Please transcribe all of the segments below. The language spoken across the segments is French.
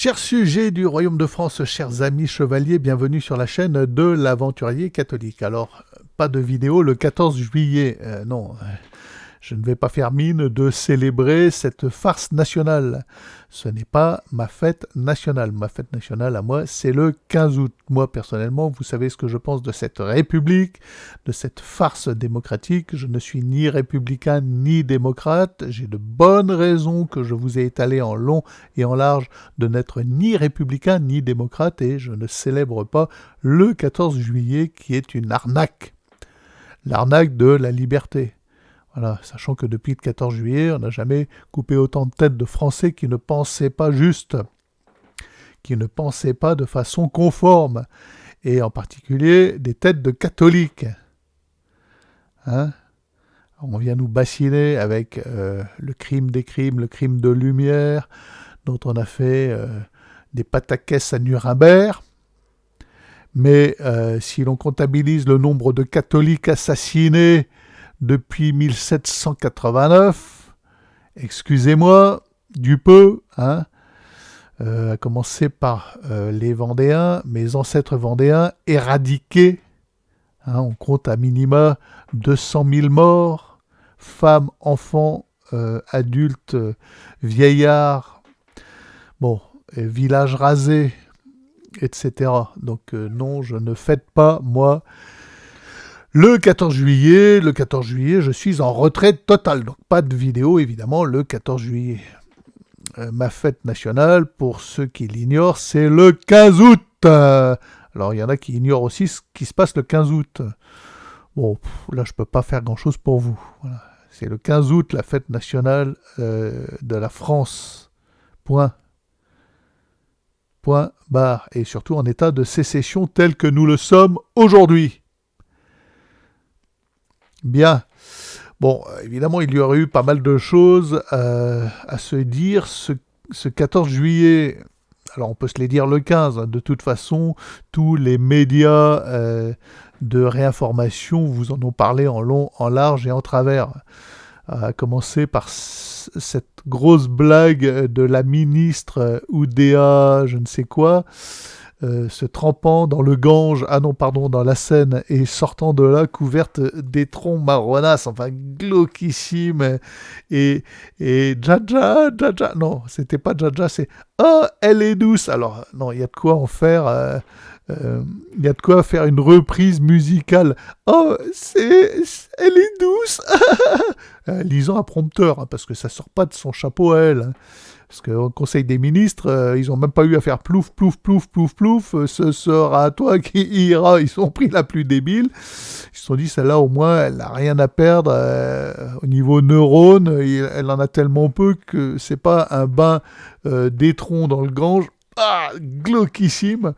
Chers sujets du Royaume de France, chers amis chevaliers, bienvenue sur la chaîne de l'Aventurier Catholique. Alors, pas de vidéo le 14 juillet, non, je ne vais pas faire mine de célébrer cette farce nationale. Ce n'est pas ma fête nationale. Ma fête nationale à moi, c'est le 15 août. Moi, personnellement, vous savez ce que je pense de cette république, de cette farce démocratique. Je ne suis ni républicain ni démocrate. J'ai de bonnes raisons que je vous ai étalées en long et en large de n'être ni républicain ni démocrate et je ne célèbre pas le 14 juillet qui est une arnaque. L'arnaque de la liberté. Voilà, sachant que depuis le 14 juillet, on n'a jamais coupé autant de têtes de Français qui ne pensaient pas juste, qui ne pensaient pas de façon conforme, et en particulier des têtes de catholiques. Hein? On vient nous bassiner avec le crime des crimes, le crime de Lumière, dont on a fait des pataquès à Nuremberg. Mais si l'on comptabilise le nombre de catholiques assassinés depuis 1789, excusez-moi, du peu, hein, à commencer par les Vendéens, mes ancêtres vendéens, éradiqués, hein, on compte à minima 200 000 morts, femmes, enfants, adultes, vieillards, bon, villages rasés, etc. Donc non, je ne fête pas, moi, le 14 juillet, je suis en retraite totale, donc pas de vidéo évidemment le 14 juillet. Ma fête nationale, pour ceux qui l'ignorent, c'est le 15 août. Alors il y en a qui ignorent aussi ce qui se passe le 15 août. Bon, là je peux pas faire grand-chose pour vous. Voilà. C'est le 15 août, la fête nationale de la France. Point. Point barre. Et surtout en état de sécession tel que nous le sommes aujourd'hui. Bien. Bon, évidemment, il y aurait eu pas mal de choses à se dire ce 14 juillet. Alors, on peut se les dire le 15. Hein. De toute façon, tous les médias de réinformation vous en ont parlé en long, en large et en travers. À commencer par cette grosse blague de la ministre Oudéa, je ne sais quoi, se trempant dans le Gange, dans la Seine, et sortant de là couverte d'étrons marronasses, enfin glauquissime, et Jaja, non, c'était pas Jaja, c'est oh, elle est douce. Alors non, il y a de quoi en faire. Il y a de quoi faire une reprise musicale. Oh, elle est douce. Lisant un prompteur, hein, parce que ça sort pas de son chapeau à elle. Hein. Parce qu'au Conseil des ministres, ils n'ont même pas eu à faire plouf, plouf, plouf, plouf, plouf, ce sera à toi qui ira. Ils ont pris la plus débile. Ils se sont dit, celle-là, au moins, elle n'a rien à perdre. Au niveau neurones, elle en a tellement peu que c'est pas un bain d'étron dans le Gange. Ah, glauquissime.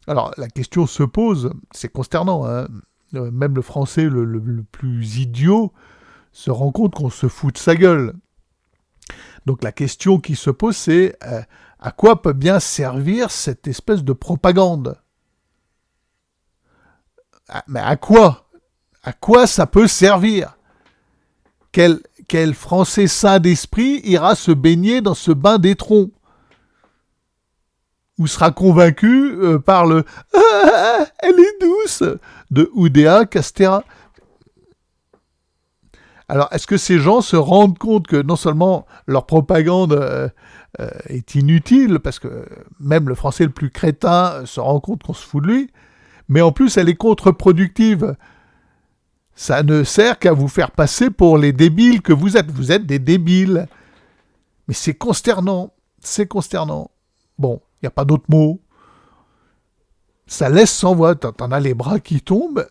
Alors, la question se pose, c'est consternant, hein. Même le français le plus idiot se rend compte qu'on se fout de sa gueule. Donc la question qui se pose, c'est à quoi peut bien servir cette espèce de propagande ? Mais à quoi ? À quoi ça peut servir ? Quel Français sain d'esprit ira se baigner dans ce bain d'étron ? Ou sera convaincu par le « Ah, elle est douce » de Oudéa Castéra. Alors, est-ce que ces gens se rendent compte que non seulement leur propagande est inutile, parce que même le français le plus crétin se rend compte qu'on se fout de lui, mais en plus elle est contre-productive. Ça ne sert qu'à vous faire passer pour les débiles que vous êtes. Vous êtes des débiles. Mais c'est consternant. C'est consternant. Bon, il n'y a pas d'autre mot. Ça laisse sans voix. T'en as les bras qui tombent.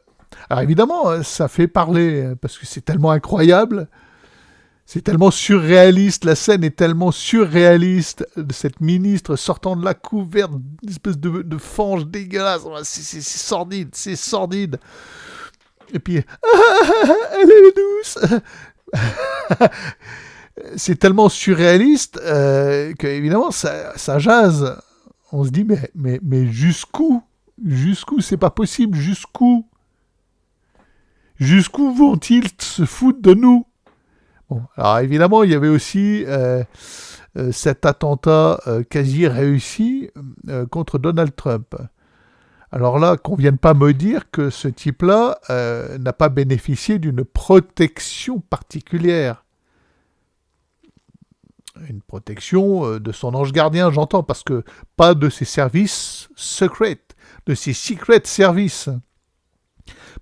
Alors évidemment, ça fait parler, parce que c'est tellement incroyable, c'est tellement surréaliste, la scène est tellement surréaliste, de cette ministre sortant de la couverte, une espèce de fange dégueulasse, c'est sordide, c'est sordide. Et puis, elle est douce. C'est tellement surréaliste que évidemment ça jase. On se dit, mais jusqu'où ? Jusqu'où ? C'est pas possible, jusqu'où ? Jusqu'où vont-ils se foutre de nous ? Bon, alors évidemment, il y avait aussi cet attentat quasi réussi contre Donald Trump. Alors là, qu'on ne vienne pas me dire que ce type-là n'a pas bénéficié d'une protection particulière. Une protection de son ange gardien, j'entends, parce que pas de ses services secrets, de ses secret services.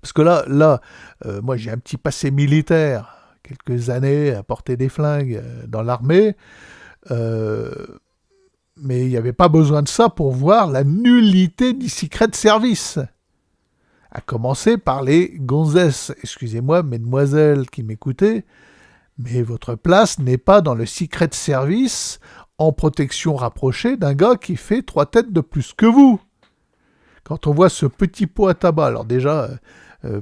Parce que là, moi j'ai un petit passé militaire, quelques années à porter des flingues dans l'armée, mais il n'y avait pas besoin de ça pour voir la nullité du secret service. À commencer par les gonzesses, excusez-moi, mesdemoiselles qui m'écoutez, mais votre place n'est pas dans le secret service en protection rapprochée d'un gars qui fait 3 têtes de plus que vous. Quand on voit ce petit pot à tabac, alors déjà,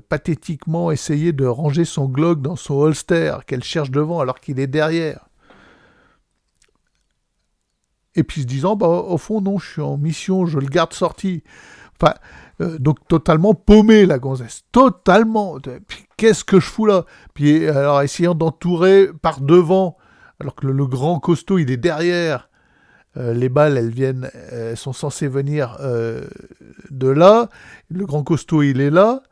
pathétiquement essayer de ranger son Glock dans son holster, qu'elle cherche devant alors qu'il est derrière. Et puis se disant, bah, au fond, non, je suis en mission, je le garde sorti. Enfin, donc totalement paumé, la gonzesse. Totalement. Puis, qu'est-ce que je fous là? Puis alors, essayant d'entourer par devant, alors que le grand costaud, il est derrière. Les balles, elles sont censées venir de là. Le grand costaud, il est là.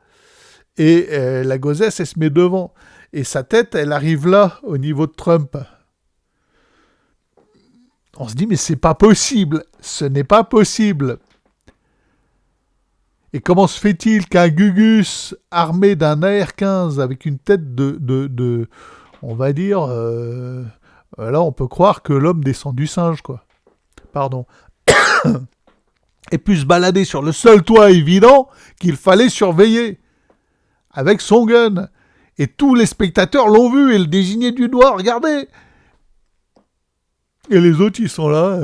Et la gonzesse, elle se met devant. Et sa tête, elle arrive là, au niveau de Trump. On se dit, mais c'est pas possible. Ce n'est pas possible. Et comment se fait-il qu'un Gugus armé d'un AR-15 avec une tête de on va dire, là on peut croire que l'homme descend du singe, quoi. Pardon. Et puis se balader sur le seul toit évident qu'il fallait surveiller avec son gun. Et tous les spectateurs l'ont vu et le désignaient du doigt, regardez. Et les autres, ils sont là.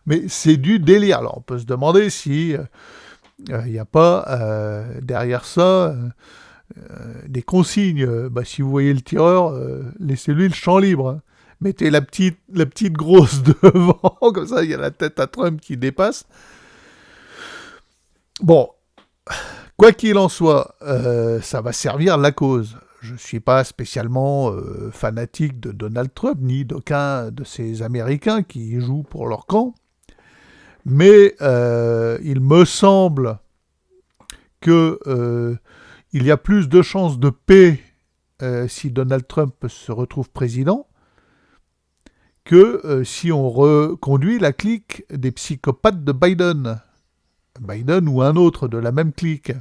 Mais c'est du délire. Alors, on peut se demander si il n'y a pas derrière ça des consignes. Si vous voyez le tireur, laissez-lui le champ libre. Hein. Mettez la petite grosse devant, comme ça, il y a la tête à Trump qui dépasse. Bon, quoi qu'il en soit, ça va servir la cause. Je ne suis pas spécialement fanatique de Donald Trump, ni d'aucun de ces Américains qui jouent pour leur camp. Mais il me semble qu'il y a plus de chances de paix si Donald Trump se retrouve président que si on reconduit la clique des psychopathes de Biden. Biden ou un autre de la même clique.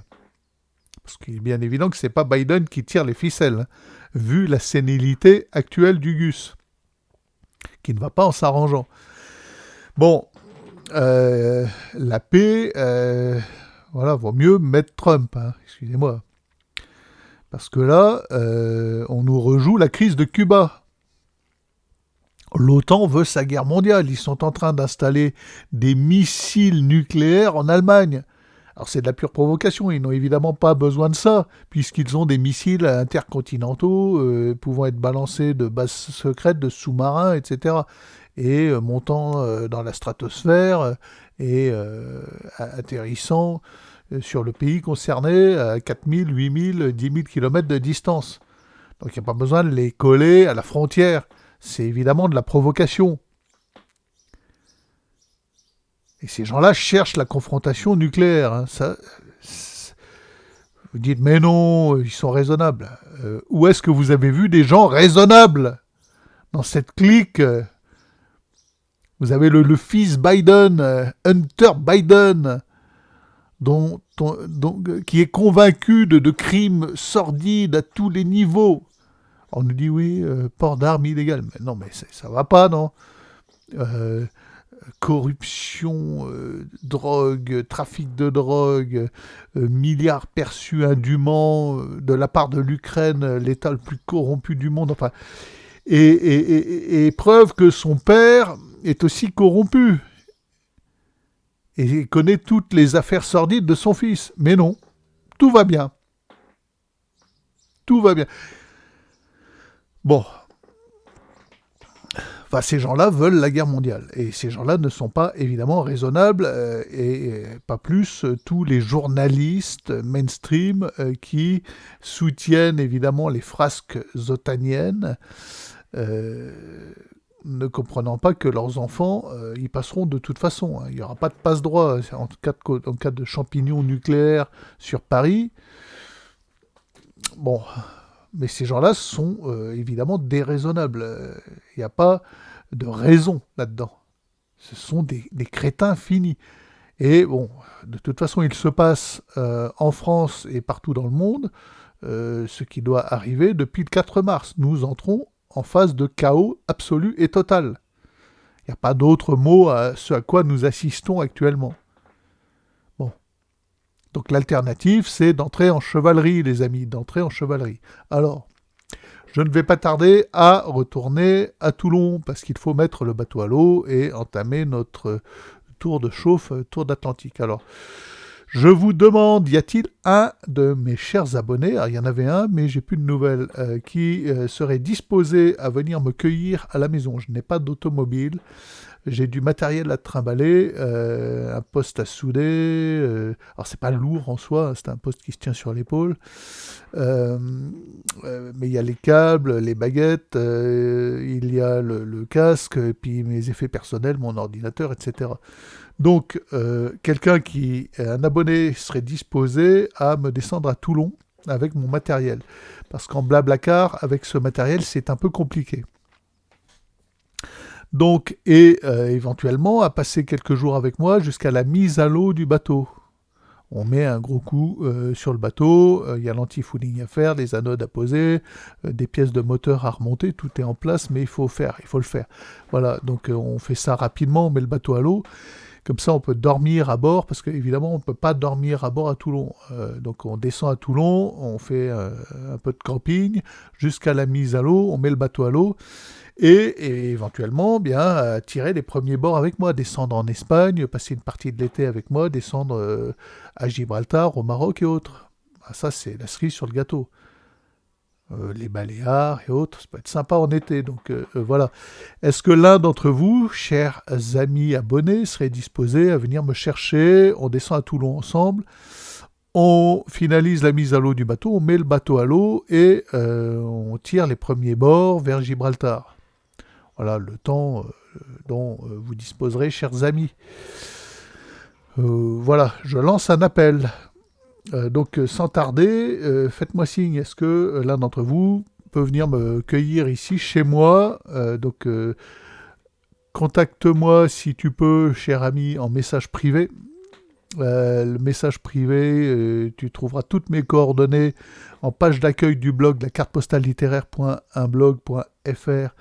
Parce qu'il est bien évident que ce n'est pas Biden qui tire les ficelles, hein, vu la sénilité actuelle du Gus, qui ne va pas en s'arrangeant. Bon, la paix, voilà, vaut mieux mettre Trump, hein, excusez-moi. Parce que là, on nous rejoue la crise de Cuba. L'OTAN veut sa guerre mondiale. Ils sont en train d'installer des missiles nucléaires en Allemagne. Alors c'est de la pure provocation, ils n'ont évidemment pas besoin de ça, puisqu'ils ont des missiles intercontinentaux pouvant être balancés de bases secrètes, de sous-marins, etc. Et montant dans la stratosphère et atterrissant sur le pays concerné à 4000, 8000, 10 000 km de distance. Donc il n'y a pas besoin de les coller à la frontière. C'est évidemment de la provocation. Et ces gens-là cherchent la confrontation nucléaire. Hein. Vous dites, mais non, ils sont raisonnables. Où est-ce que vous avez vu des gens raisonnables dans cette clique? Vous avez le fils Biden, Hunter Biden, qui est convaincu de crimes sordides à tous les niveaux. On nous dit, oui, port d'armes illégales. Mais non, mais ça va pas, non corruption, drogue, trafic de drogue, milliards perçus indûment de la part de l'Ukraine, l'État le plus corrompu du monde, enfin, et preuve que son père est aussi corrompu et connaît toutes les affaires sordides de son fils. Mais non, tout va bien. Tout va bien. Bon. Enfin, ces gens-là veulent la guerre mondiale. Et ces gens-là ne sont pas évidemment raisonnables, et pas plus tous les journalistes mainstream qui soutiennent évidemment les frasques otaniennes, ne comprenant pas que leurs enfants y passeront de toute façon. Hein. Il n'y aura pas de passe-droit en cas de champignons nucléaires sur Paris. Bon, mais ces gens-là sont évidemment déraisonnables. Il n'y a pas de raison là-dedans. Ce sont des crétins finis. Et bon, de toute façon, il se passe en France et partout dans le monde ce qui doit arriver depuis le 4 mars. Nous entrons en phase de chaos absolu et total. Il n'y a pas d'autre mot à ce à quoi nous assistons actuellement. Bon. Donc l'alternative, c'est d'entrer en chevalerie, les amis, d'entrer en chevalerie. Alors, je ne vais pas tarder à retourner à Toulon, parce qu'il faut mettre le bateau à l'eau et entamer notre tour de chauffe, tour d'Atlantique. Alors, je vous demande, y a-t-il un de mes chers abonnés, alors il y en avait un, mais j'ai plus de nouvelles, qui serait disposé à venir me cueillir à la maison. Je n'ai pas d'automobile, j'ai du matériel à trimballer, un poste à souder, alors c'est pas lourd en soi, c'est un poste qui se tient sur l'épaule, mais il y a les câbles, les baguettes, il y a le casque, et puis mes effets personnels, mon ordinateur, etc. Donc, un abonné serait disposé à me descendre à Toulon avec mon matériel. Parce qu'en Blablacar, avec ce matériel, c'est un peu compliqué. Donc, éventuellement, à passer quelques jours avec moi jusqu'à la mise à l'eau du bateau. On met un gros coup sur le bateau, il y a l'anti-fouling à faire, les anodes à poser, des pièces de moteur à remonter, tout est en place, mais il faut le faire. Voilà, donc on fait ça rapidement, on met le bateau à l'eau. Comme ça, on peut dormir à bord, parce qu'évidemment, on ne peut pas dormir à bord à Toulon. Donc, on descend à Toulon, on fait un peu de camping, jusqu'à la mise à l'eau, on met le bateau à l'eau, et éventuellement, bien, tirer les premiers bords avec moi, descendre en Espagne, passer une partie de l'été avec moi, descendre à Gibraltar, au Maroc et autres. Ah, ça, c'est la cerise sur le gâteau. Les Baléares et autres, ça peut être sympa en été, donc voilà. Est-ce que l'un d'entre vous, chers amis abonnés, serait disposé à venir me chercher? On descend à Toulon ensemble, on finalise la mise à l'eau du bateau, on met le bateau à l'eau et on tire les premiers bords vers Gibraltar. Voilà le temps dont vous disposerez, chers amis. Voilà, je lance un appel. Donc sans tarder, faites-moi signe, est-ce que l'un d'entre vous peut venir me cueillir ici chez moi? Donc contacte-moi si tu peux, cher ami, en message privé. Le message privé, tu trouveras toutes mes coordonnées en page d'accueil du blog la carte postale littéraire.unblog.fr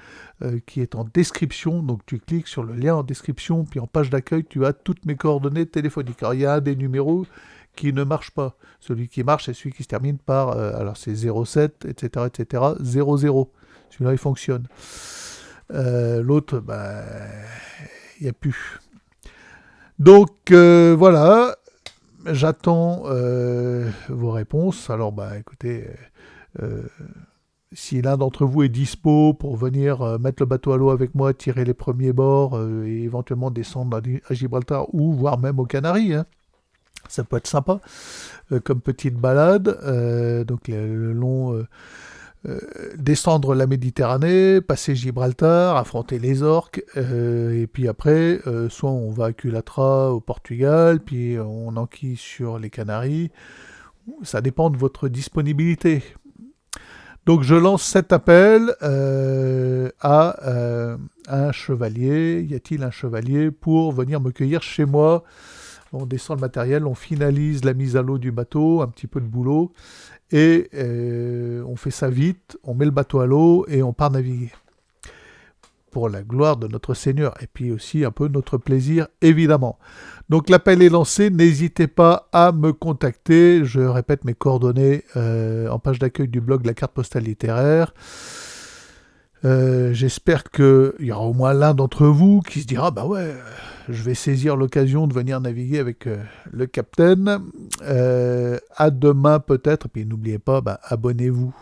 qui est en description. Donc tu cliques sur le lien en description, puis en page d'accueil, tu as toutes mes coordonnées téléphoniques. Alors il y a un des numéros qui ne marche pas. Celui qui marche, c'est celui qui se termine par, alors c'est 07, etc., etc., 00. Celui-là, il fonctionne. L'autre, il n'y a plus. Donc, voilà, j'attends vos réponses. Alors, écoutez, si l'un d'entre vous est dispo pour venir mettre le bateau à l'eau avec moi, tirer les premiers bords et éventuellement descendre à Gibraltar ou voire même aux Canaries, hein. Ça peut être sympa comme petite balade. Donc le long descendre la Méditerranée, passer Gibraltar, affronter les orques, et puis après, soit on va à Culatra au Portugal, puis on enquille sur les Canaries. Ça dépend de votre disponibilité. Donc je lance cet appel à un chevalier. Y a-t-il un chevalier pour venir me cueillir chez moi? On descend le matériel, on finalise la mise à l'eau du bateau, un petit peu de boulot, et on fait ça vite, on met le bateau à l'eau et on part naviguer. Pour la gloire de notre Seigneur, et puis aussi un peu notre plaisir, évidemment. Donc l'appel est lancé, n'hésitez pas à me contacter, je répète mes coordonnées en page d'accueil du blog La Carte Postale Littéraire. J'espère qu'il y aura au moins l'un d'entre vous qui se dira, je vais saisir l'occasion de venir naviguer avec le capitaine. À demain peut-être, et puis n'oubliez pas, abonnez-vous.